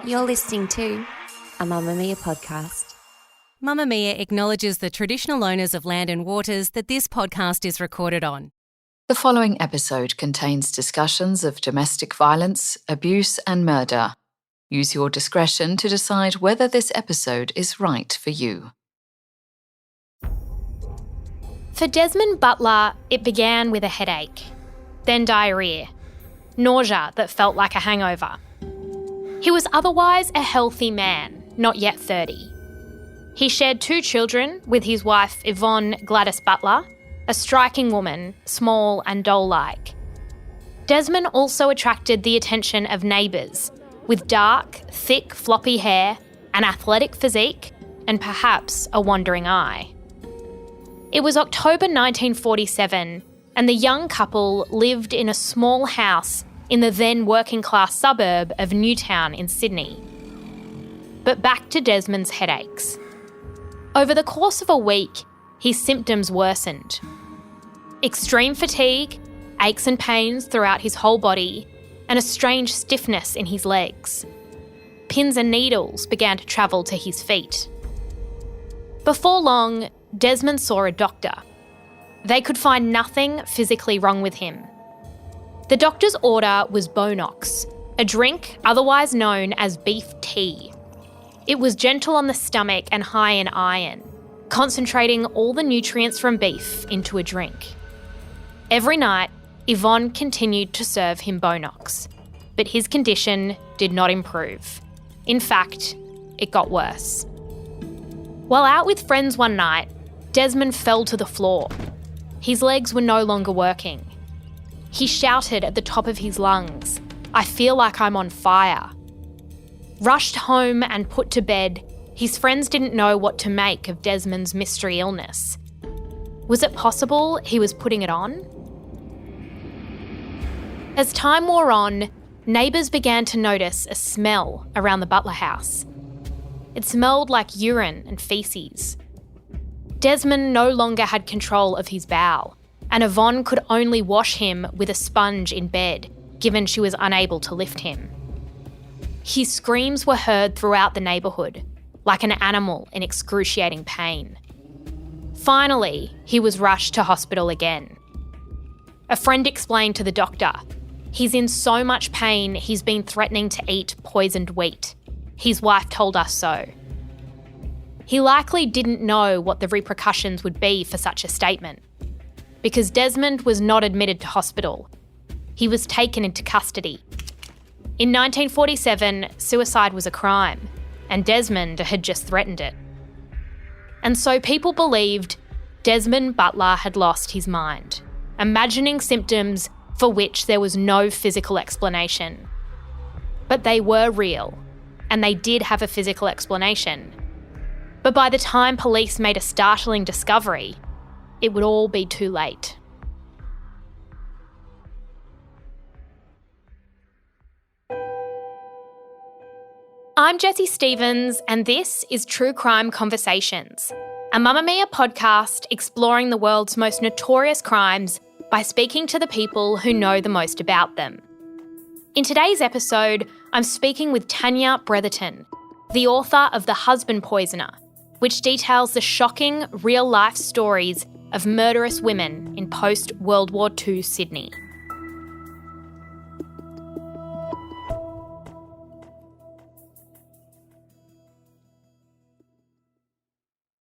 You're listening to a Mamma Mia podcast. Mamma Mia acknowledges the traditional owners of land and waters that this podcast is recorded on. The following episode contains discussions of domestic violence, abuse, and murder. Use your discretion to decide whether this episode is right for you. For Desmond Butler, it began with a headache, then diarrhoea, nausea that felt like a hangover. He was otherwise a healthy man, not yet 30. He shared 2 children with his wife Yvonne Gladys Butler, a striking woman, small and doll-like. Desmond also attracted the attention of neighbours, with dark, thick, floppy hair, an athletic physique, and perhaps a wandering eye. It was October 1947, and the young couple lived in a small house in the then working-class suburb of Newtown in Sydney. But back to Desmond's headaches. Over the course of a week, his symptoms worsened. Extreme fatigue, aches and pains throughout his whole body, and a strange stiffness in his legs. Pins and needles began to travel to his feet. Before long, Desmond saw a doctor. They could find nothing physically wrong with him. The doctor's order was Bonox, a drink otherwise known as beef tea. It was gentle on the stomach and high in iron, concentrating all the nutrients from beef into a drink. Every night, Yvonne continued to serve him Bonox, but his condition did not improve. In fact, it got worse. While out with friends one night, Desmond fell to the floor. His legs were no longer working. He shouted at the top of his lungs, "I feel like I'm on fire." Rushed home and put to bed, his friends didn't know what to make of Desmond's mystery illness. Was it possible he was putting it on? As time wore on, neighbours began to notice a smell around the Butler house. It smelled like urine and faeces. Desmond no longer had control of his bowel, and Yvonne could only wash him with a sponge in bed, given she was unable to lift him. His screams were heard throughout the neighbourhood, like an animal in excruciating pain. Finally, he was rushed to hospital again. A friend explained to the doctor, "He's in so much pain he's been threatening to eat poisoned wheat. His wife told us so." He likely didn't know what the repercussions would be for such a statement, because Desmond was not admitted to hospital. He was taken into custody. In 1947, suicide was a crime, and Desmond had just threatened it. And so people believed Desmond Butler had lost his mind, imagining symptoms for which there was no physical explanation. But they were real, and they did have a physical explanation. But by the time police made a startling discovery, it would all be too late. I'm Jessie Stevens, and this is True Crime Conversations, a Mamma Mia podcast exploring the world's most notorious crimes by speaking to the people who know the most about them. In today's episode, I'm speaking with Tanya Bretherton, the author of The Husband Poisoner, which details the shocking real-life stories of murderous women in post-World War II Sydney.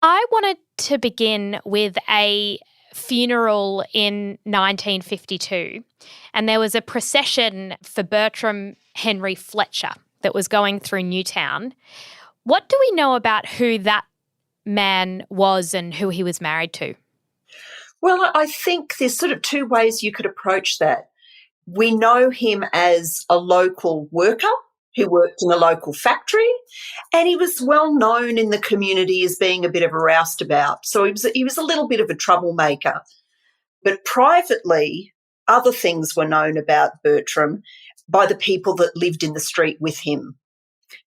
I wanted to begin with a funeral in 1952, and there was a procession for Bertram Henry Fletcher that was going through Newtown. What do we know about who that man was and who he was married to? Well, I think there's sort of 2 ways you could approach that. We know him as a local worker who worked in a local factory, and he was well known in the community as being a bit of a roustabout. So he was a little bit of a troublemaker. But privately, other things were known about Bertram by the people that lived in the street with him.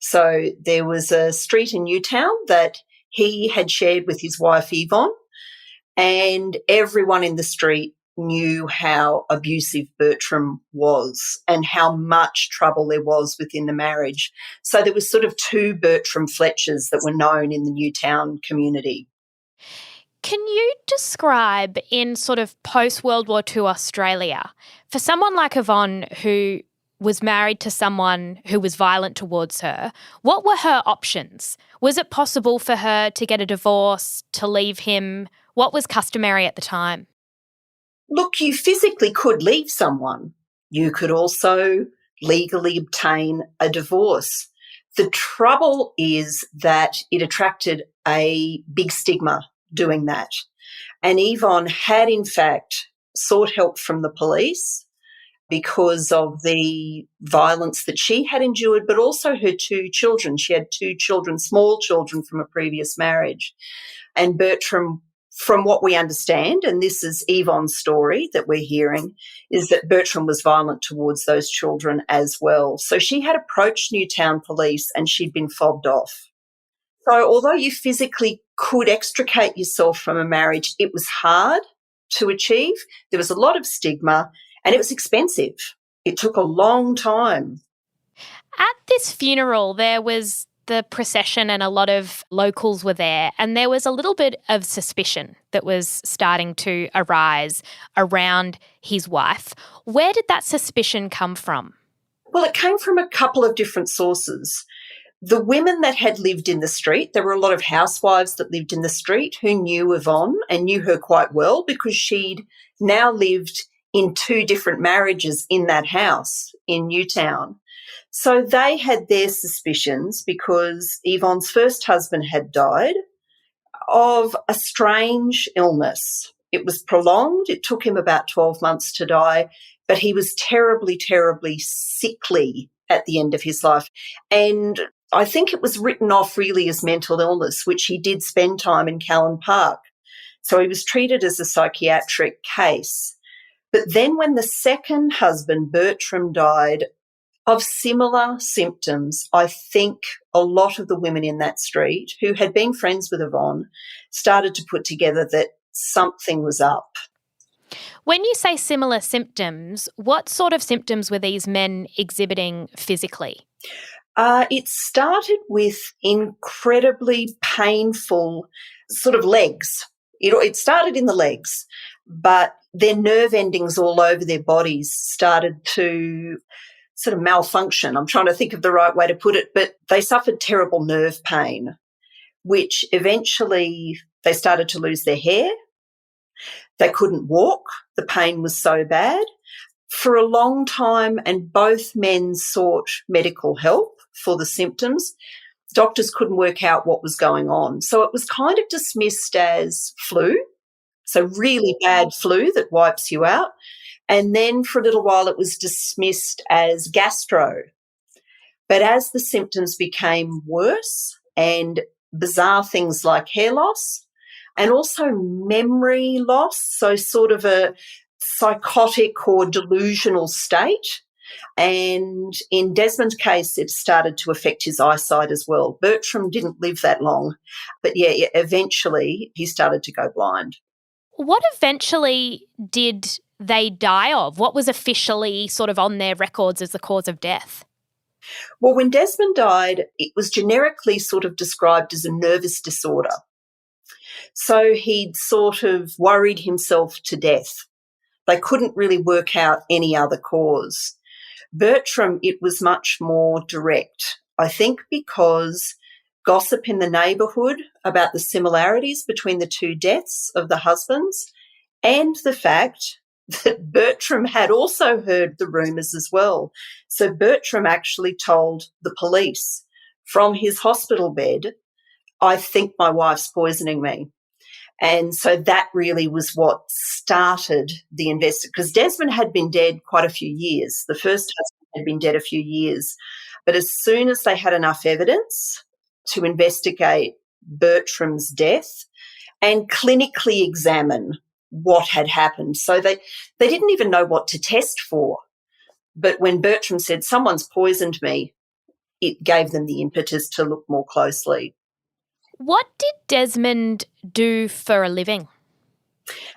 So there was a street in Newtown that he had shared with his wife Yvonne, and everyone in the street knew how abusive Bertram was and how much trouble there was within the marriage. So there was sort of two Bertram Fletchers that were known in the Newtown community. Can you describe in sort of post-World War II Australia, for someone like Yvonne who was married to someone who was violent towards her, what were her options? Was it possible for her to get a divorce, to leave him? What was customary at the time? Look, you physically could leave someone. You could also legally obtain a divorce. The trouble is that it attracted a big stigma doing that. And Yvonne had, in fact, sought help from the police because of the violence that she had endured, but also her two children. She had two children, small children from a previous marriage. And Bertram, from what we understand, and this is Yvonne's story that we're hearing, is that Bertram was violent towards those children as well. So she had approached Newtown police and she'd been fobbed off. So although you physically could extricate yourself from a marriage, it was hard to achieve. There was a lot of stigma and it was expensive. It took a long time. At this funeral, there was the procession and a lot of locals were there, and there was a little bit of suspicion that was starting to arise around his wife. Where did that suspicion come from? Well, it came from a couple of different sources. The women that had lived in the street, there were a lot of housewives that lived in the street who knew Yvonne and knew her quite well because she'd now lived in two different marriages in that house in Newtown. So they had their suspicions because Yvonne's first husband had died of a strange illness. It was prolonged. It took him about 12 months to die, but he was terribly, terribly sickly at the end of his life. And I think it was written off really as mental illness, which he did spend time in Callan Park. So he was treated as a psychiatric case. But then when the second husband, Bertram, died of similar symptoms, I think a lot of the women in that street who had been friends with Yvonne started to put together that something was up. When you say similar symptoms, what sort of symptoms were these men exhibiting physically? It started with incredibly painful sort of legs. It started in the legs, but their nerve endings all over their bodies started to sort of malfunction. I'm trying to think of the right way to put it, but they suffered terrible nerve pain, which eventually they started to lose their hair. They couldn't walk. The pain was so bad. For a long time, and both men sought medical help for the symptoms, doctors couldn't work out what was going on. So it was kind of dismissed as flu, so really bad flu that wipes you out. And then for a little while it was dismissed as gastro. But as the symptoms became worse and bizarre things like hair loss and also memory loss, so sort of a psychotic or delusional state, and in Desmond's case it started to affect his eyesight as well. Bertram didn't live that long, but yeah, eventually he started to go blind. What eventually did they die of? What was officially sort of on their records as the cause of death? Well, when Desmond died, it was generically sort of described as a nervous disorder. So he'd sort of worried himself to death. They couldn't really work out any other cause. Bertram, it was much more direct, I think because gossip in the neighbourhood about the similarities between the two deaths of the husbands and the fact that Bertram had also heard the rumours as well. So Bertram actually told the police from his hospital bed, I think my wife's poisoning me. And so that really was what started the investigation, because Desmond had been dead quite a few years. The first husband had been dead a few years. But as soon as they had enough evidence to investigate Bertram's death and clinically examine what had happened. So they didn't even know what to test for. But when Bertram said, someone's poisoned me, it gave them the impetus to look more closely. What did Desmond do for a living?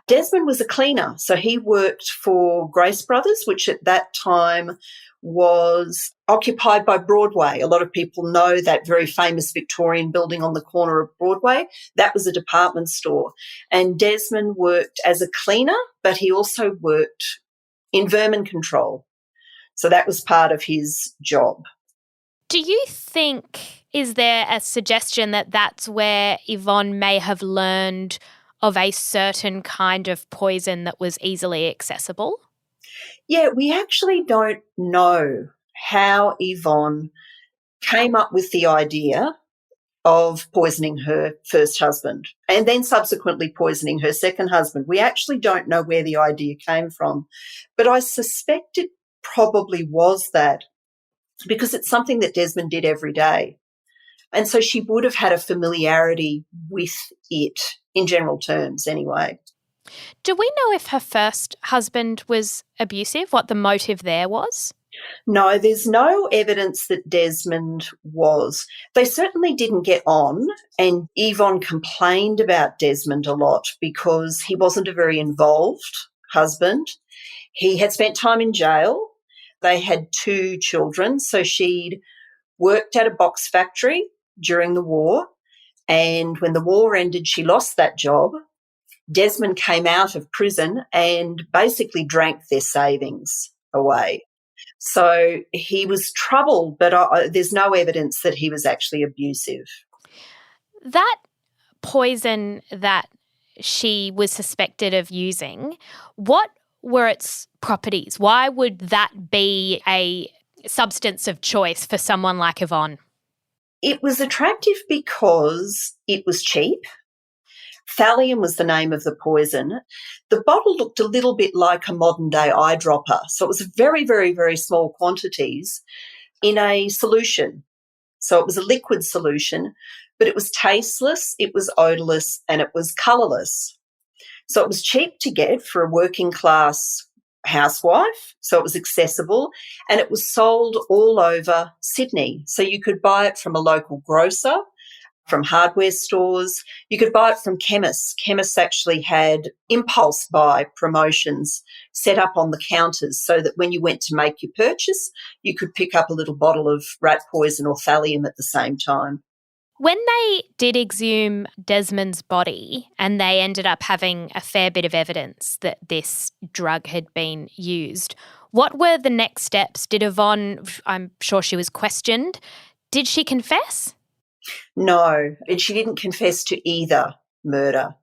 Desmond was a cleaner, so he worked for Grace Brothers, which at that time was occupied by Broadway. A lot of people know that very famous Victorian building on the corner of Broadway. That was a department store. And Desmond worked as a cleaner, but he also worked in vermin control. So that was part of his job. Do you think, is there a suggestion that that's where Yvonne may have learned of a certain kind of poison that was easily accessible? Yeah, we actually don't know how Yvonne came up with the idea of poisoning her first husband and then subsequently poisoning her second husband. We actually don't know where the idea came from, but I suspect it probably was that, because it's something that Desmond did every day. And so she would have had a familiarity with it in general terms anyway. Do we know if her first husband was abusive, what the motive there was? No, there's no evidence that Desmond was. They certainly didn't get on, and Yvonne complained about Desmond a lot because he wasn't a very involved husband. He had spent time in jail. They had 2 children, so she'd worked at a box factory during the war, and when the war ended, she lost that job. Desmond came out of prison and basically drank their savings away. So he was troubled, but there's no evidence that he was actually abusive. That poison that she was suspected of using, what were its properties? Why would that be a substance of choice for someone like Yvonne? It was attractive because it was cheap. Thallium was the name of the poison. The bottle looked a little bit like a modern-day eyedropper, so it was very, very, very small quantities in a solution. So it was a liquid solution, but it was tasteless, it was odourless, and it was colourless. So it was cheap to get for a working-class housewife, so it was accessible, and it was sold all over Sydney. So you could buy it from a local grocer, from hardware stores. You could buy it from chemists. Chemists actually had impulse buy promotions set up on the counters so that when you went to make your purchase, you could pick up a little bottle of rat poison or thallium at the same time. When they did exhume Desmond's body and they ended up having a fair bit of evidence that this drug had been used, what were the next steps? Did Yvonne, I'm sure she was questioned, did she confess? No, and she didn't confess to either murder.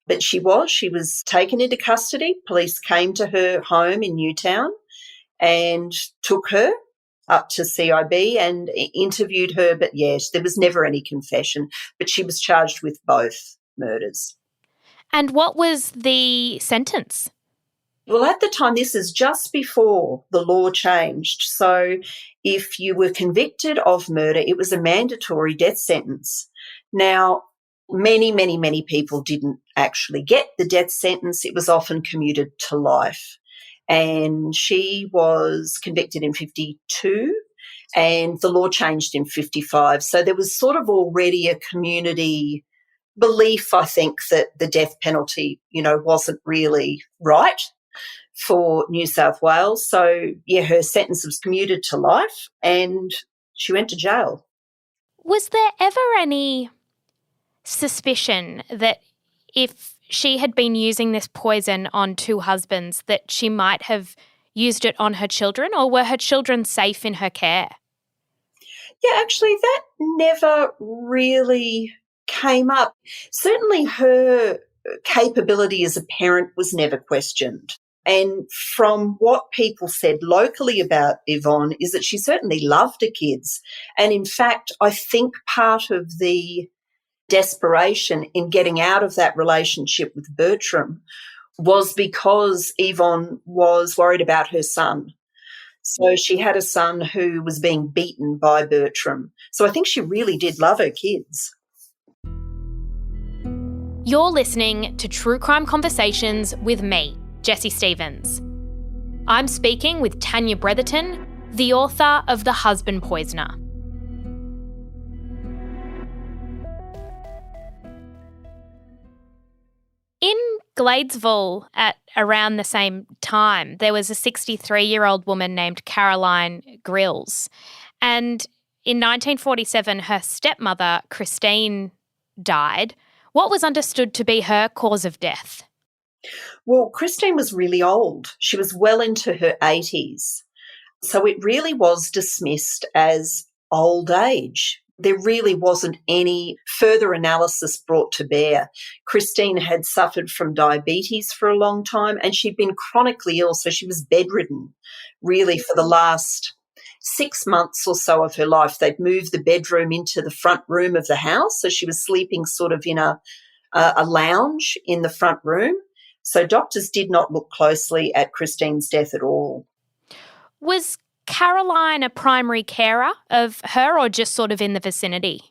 But she was taken into custody. Police came to her home in Newtown and took her up to CIB and interviewed her. But yes, there was never any confession, but she was charged with both murders. And what was the sentence? Well, at the time, this is just before the law changed. So if you were convicted of murder, it was a mandatory death sentence. Now, many, many, many people didn't actually get the death sentence. It was often commuted to life. And she was convicted in 52 and the law changed in 55. So there was sort of already a community belief, I think, that the death penalty, wasn't really right for New South Wales. So, yeah, her sentence was commuted to life and she went to jail. Was there ever any suspicion that if she had been using this poison on 2 husbands, that she might have used it on her children, or were her children safe in her care? Yeah, actually, that never really came up. Certainly her capability as a parent was never questioned. And from what people said locally about Yvonne is that she certainly loved her kids. And in fact, I think part of the desperation in getting out of that relationship with Bertram was because Yvonne was worried about her son. So she had a son who was being beaten by Bertram. So I think she really did love her kids. You're listening to True Crime Conversations with me, Jessie Stevens. I'm speaking with Tanya Bretherton, the author of The Husband Poisoner. In Gladesville at around the same time, there was a 63-year-old woman named Caroline Grills. And in 1947, her stepmother, Christine, died. What was understood to be her cause of death? Well, Christine was really old. She was well into her 80s. So it really was dismissed as old age. There really wasn't any further analysis brought to bear. Christine had suffered from diabetes for a long time and she'd been chronically ill, so she was bedridden really for the last 6 months or so of her life. They'd moved the bedroom into the front room of the house, so she was sleeping sort of in a lounge in the front room. So doctors did not look closely at Christine's death at all. Was Caroline a primary carer of her or just sort of in the vicinity?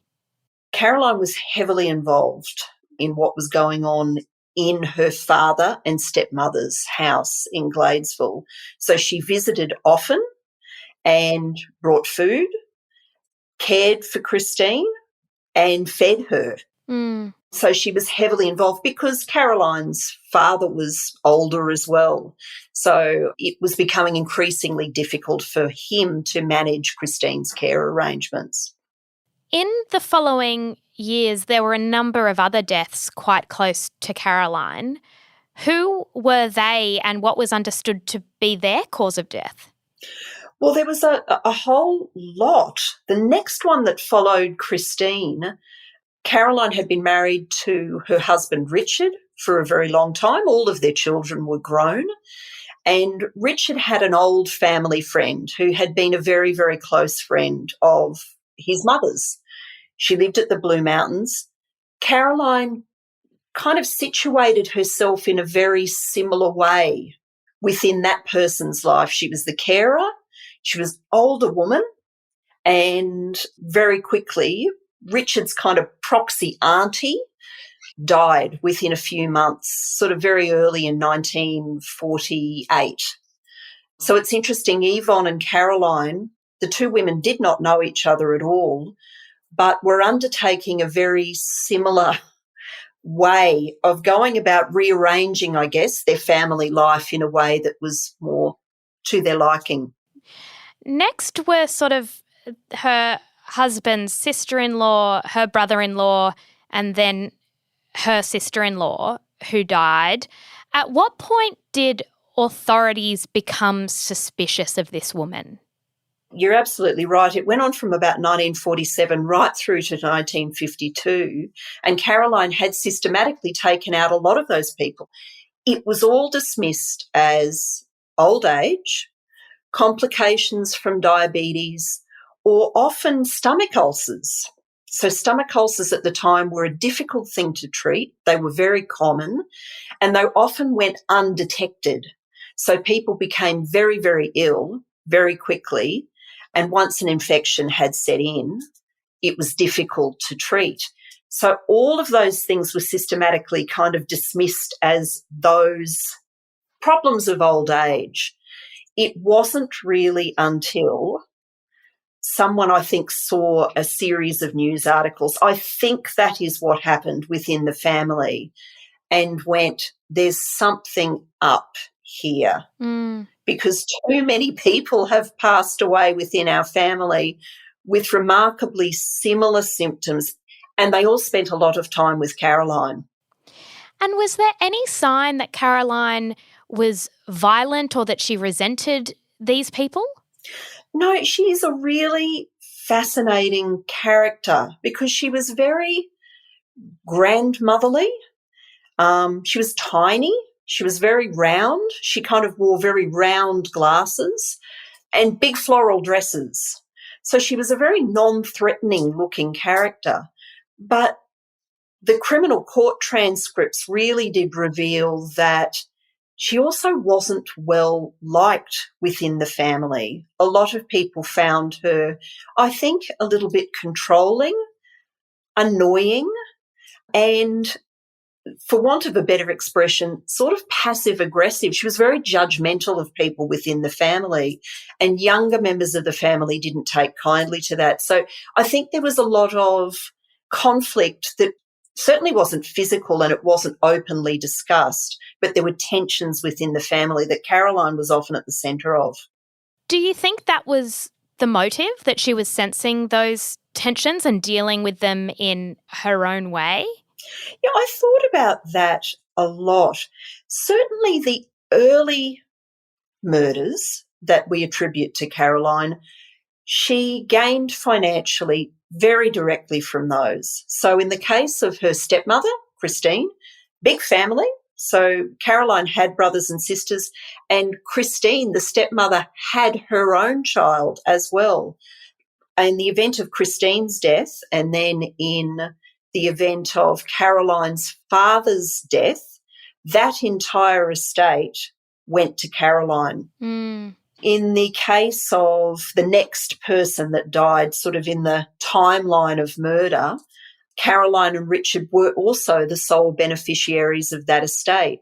Caroline was heavily involved in what was going on in her father and stepmother's house in Gladesville. So she visited often and brought food, cared for Christine and fed her. Mm. So she was heavily involved because Caroline's father was older as well. So it was becoming increasingly difficult for him to manage Christine's care arrangements. In the following years, there were a number of other deaths quite close to Caroline. Who were they and what was understood to be their cause of death? Well, there was a whole lot. The next one that followed Christine, Caroline had been married to her husband Richard for a very long time. All of their children were grown. And Richard had an old family friend who had been a very, very close friend of his mother's. She lived at the Blue Mountains. Caroline kind of situated herself in a very similar way within that person's life. She was the carer. She was an older woman. And very quickly, Richard's kind of proxy auntie died within a few months, sort of very early in 1948. So it's interesting, Yvonne and Caroline, the two women did not know each other at all, but were undertaking a very similar way of going about rearranging, I guess, their family life in a way that was more to their liking. Next were sort of her husband's sister-in-law, her brother-in-law, and then her sister-in-law who died. At what point did authorities become suspicious of this woman? You're absolutely right. It went on from about 1947 right through to 1952, and Caroline had systematically taken out a lot of those people. It was all dismissed as old age, complications from diabetes, or often stomach ulcers. So stomach ulcers at the time were a difficult thing to treat. They were very common and they often went undetected. So people became very, very ill very quickly. And once an infection had set in, it was difficult to treat. So all of those things were systematically kind of dismissed as those problems of old age. It wasn't really until someone, I think, saw a series of news articles. I think that is what happened within the family and went, there's something up here. Because too many people have passed away within our family with remarkably similar symptoms, and they all spent a lot of time with Caroline. And was there any sign that Caroline was violent or that she resented these people? No, she's a really fascinating character because she was very grandmotherly. She was tiny. She was very round. She kind of wore very round glasses and big floral dresses. So she was a very non-threatening looking character. But the criminal court transcripts really did reveal that she also wasn't well liked within the family. A lot of people found her, I think, a little bit controlling, annoying, and for want of a better expression, sort of passive-aggressive. She was very judgmental of people within the family, and younger members of the family didn't take kindly to that. So I think there was a lot of conflict that certainly wasn't physical and it wasn't openly discussed, but there were tensions within the family that Caroline was often at the centre of. Do you think that was the motive, that she was sensing those tensions and dealing with them in her own way? Yeah, I thought about that a lot. Certainly the early murders that we attribute to Caroline, she gained financially very directly from those. So in the case of her stepmother, Christine, big family. So Caroline had brothers and sisters, and Christine, the stepmother, had her own child as well. In the event of Christine's death, and then in the event of Caroline's father's death, that entire estate went to Caroline. Mm. In the case of the next person that died, sort of in the timeline of murder, Caroline and Richard were also the sole beneficiaries of that estate.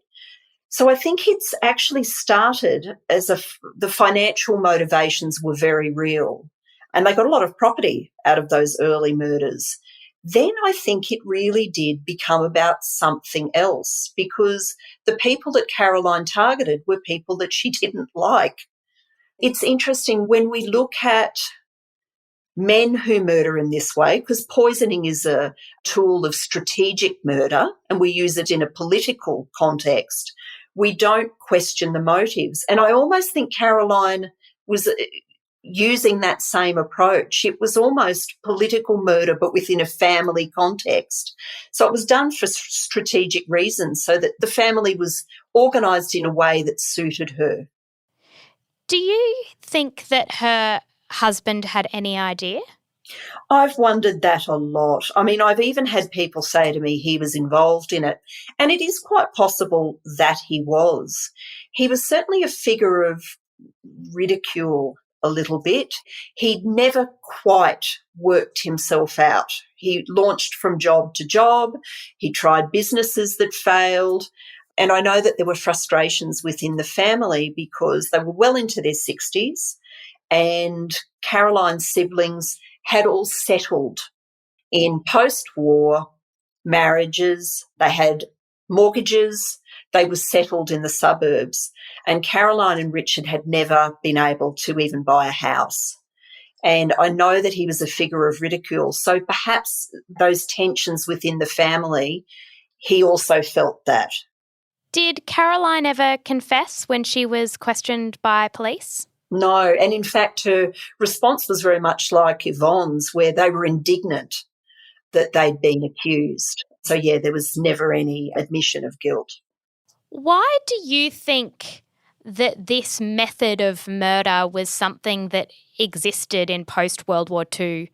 So I think it's actually started as the financial motivations were very real, and they got a lot of property out of those early murders. Then I think it really did become about something else, because the people that Caroline targeted were people that she didn't like. It's interesting when we look at men who murder in this way, because poisoning is a tool of strategic murder and we use it in a political context, we don't question the motives. And I almost think Caroline was using that same approach. It was almost political murder, but within a family context. So it was done for strategic reasons, so that the family was organised in a way that suited her. Do you think that her husband had any idea? I've wondered that a lot. I mean, I've even had people say to me he was involved in it, and it is quite possible that he was. He was certainly a figure of ridicule a little bit. He'd never quite worked himself out. He launched from job to job. He tried businesses that failed. And I know that there were frustrations within the family because they were well into their 60s, and Caroline's siblings had all settled in post-war marriages. They had mortgages. They were settled in the suburbs. And Caroline and Richard had never been able to even buy a house. And I know that he was a figure of ridicule. So perhaps those tensions within the family, he also felt that. Did Caroline ever confess when she was questioned by police? No, and in fact her response was very much like Yvonne's, where they were indignant that they'd been accused. So yeah, there was never any admission of guilt. Why do you think that this method of murder was something that existed in post-World War II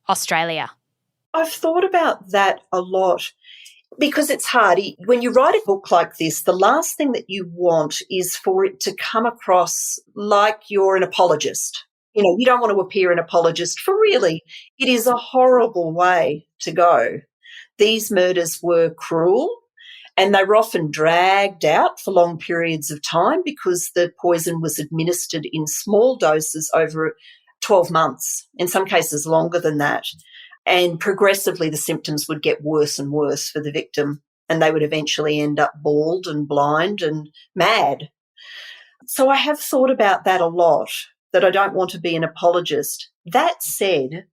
Australia? I've thought about that a lot. Because it's hard. When you write a book like this, the last thing that you want is for it to come across like you're an apologist. You know, you don't want to appear an apologist, for really, it is a horrible way to go. These murders were cruel, and they were often dragged out for long periods of time because the poison was administered in small doses over 12 months, in some cases longer than that. And progressively the symptoms would get worse and worse for the victim, and they would eventually end up bald and blind and mad. So I have thought about that a lot, that I don't want to be an apologist. That said,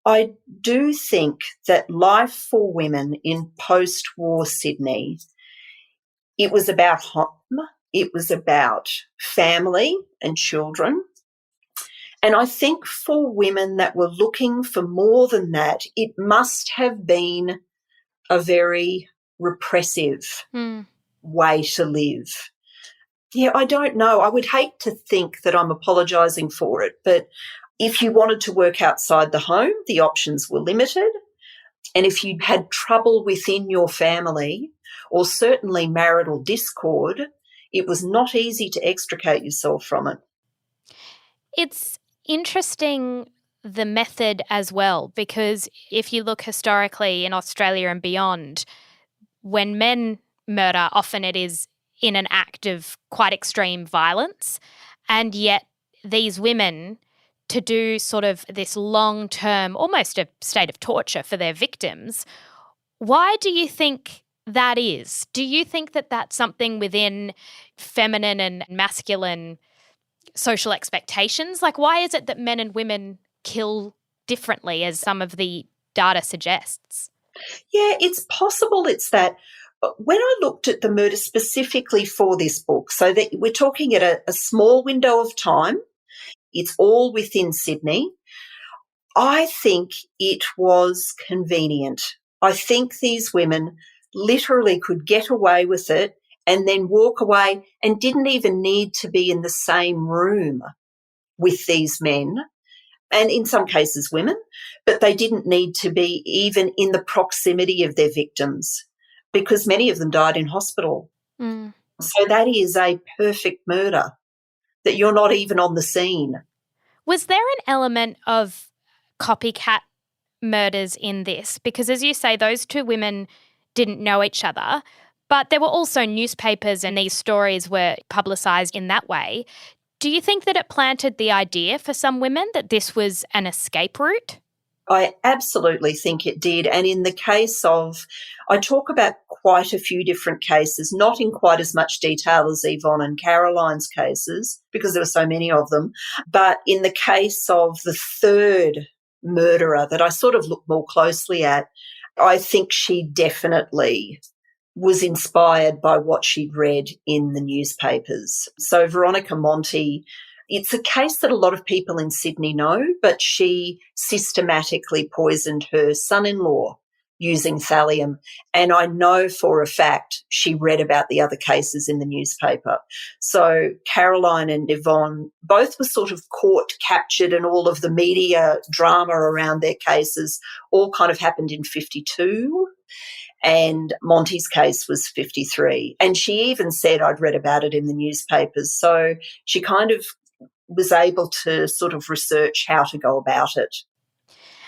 I do think that life for women in post-war Sydney, it was about home, it was about family and children. And I think for women that were looking for more than that, it must have been a very repressive way to live. Yeah, I don't know. I would hate to think that I'm apologising for it, but if you wanted to work outside the home, the options were limited. And if you had trouble within your family, or certainly marital discord, it was not easy to extricate yourself from it. It's interesting, the method as well, because if you look historically in Australia and beyond, when men murder, often it is in an act of quite extreme violence, and yet these women, to do sort of this long-term, almost a state of torture for their victims, Why do you think that is? Do you think that that's something within feminine and masculine social expectations? Like, why is it that men and women kill differently, as some of the data suggests? Yeah, it's possible it's that. When I looked at the murder specifically for this book, so that we're talking at a small window of time, it's all within Sydney, I think it was convenient. I think these women literally could get away with it and then walk away and didn't even need to be in the same room with these men, and in some cases women, but they didn't need to be even in the proximity of their victims because many of them died in hospital. Mm. So that is a perfect murder, that you're not even on the scene. Was there an element of copycat murders in this? Because as you say, those two women didn't know each other, but there were also newspapers and these stories were publicised in that way. Do you think that it planted the idea for some women that this was an escape route? I absolutely think it did. And in the case of, I talk about quite a few different cases, not in quite as much detail as Yvonne and Caroline's cases, because there were so many of them. But in the case of the third murderer that I sort of looked more closely at, I think she definitely was inspired by what she'd read in the newspapers. So Veronica Monti, it's a case that a lot of people in Sydney know, but she systematically poisoned her son-in-law using thallium. And I know for a fact she read about the other cases in the newspaper. So Caroline and Yvonne both were sort of caught, captured, and all of the media drama around their cases all kind of happened in 52. And Monty's case was 53. And she even said, I'd read about it in the newspapers. So she kind of was able to sort of research how to go about it.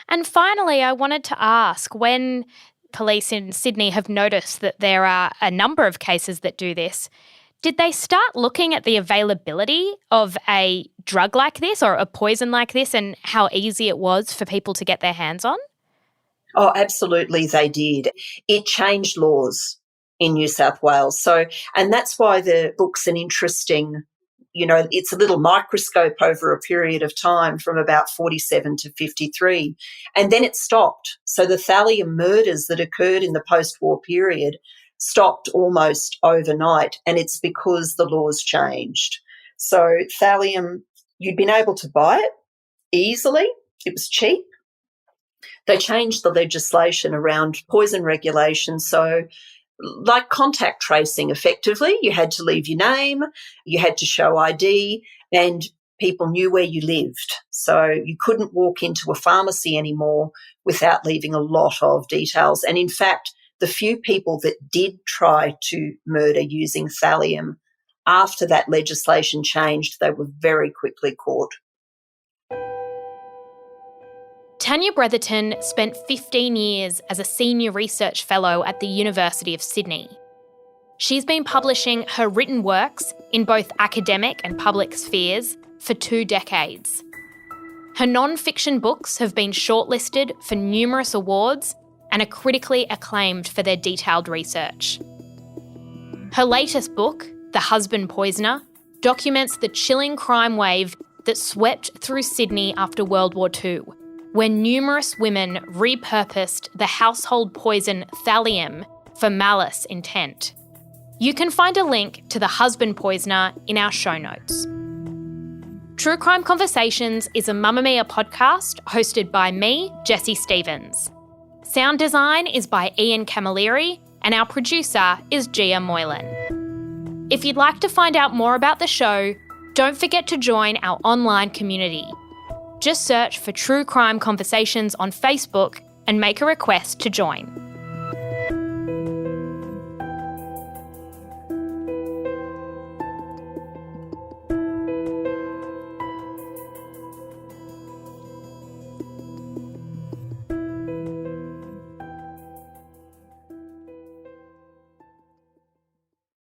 And finally, I wanted to ask, when police in Sydney have noticed that there are a number of cases that do this, did they start looking at the availability of a drug like this or a poison like this and how easy it was for people to get their hands on? Oh, absolutely, they did. It changed laws in New South Wales. So, and that's why the book's an interesting, it's a little microscope over a period of time from about 47 to 53. And then it stopped. So the thallium murders that occurred in the post-war period stopped almost overnight. And it's because the laws changed. So thallium, you'd been able to buy it easily. It was cheap. They changed the legislation around poison regulation. So like contact tracing effectively, you had to leave your name, you had to show ID, and people knew where you lived. So you couldn't walk into a pharmacy anymore without leaving a lot of details. And in fact, the few people that did try to murder using thallium, after that legislation changed, they were very quickly caught. Tanya Bretherton spent 15 years as a senior research fellow at the University of Sydney. She's been publishing her written works in both academic and public spheres for 2 decades. Her non-fiction books have been shortlisted for numerous awards and are critically acclaimed for their detailed research. Her latest book, The Husband Poisoner, documents the chilling crime wave that swept through Sydney after World War II, when numerous women repurposed the household poison thallium for malice intent. You can find a link to The Husband Poisoner in our show notes. True Crime Conversations is a Mamma Mia podcast hosted by me, Jessie Stevens. Sound design is by Ian Camilleri and our producer is Gia Moylan. If you'd like to find out more about the show, don't forget to join our online community. Just search for True Crime Conversations on Facebook and make a request to join.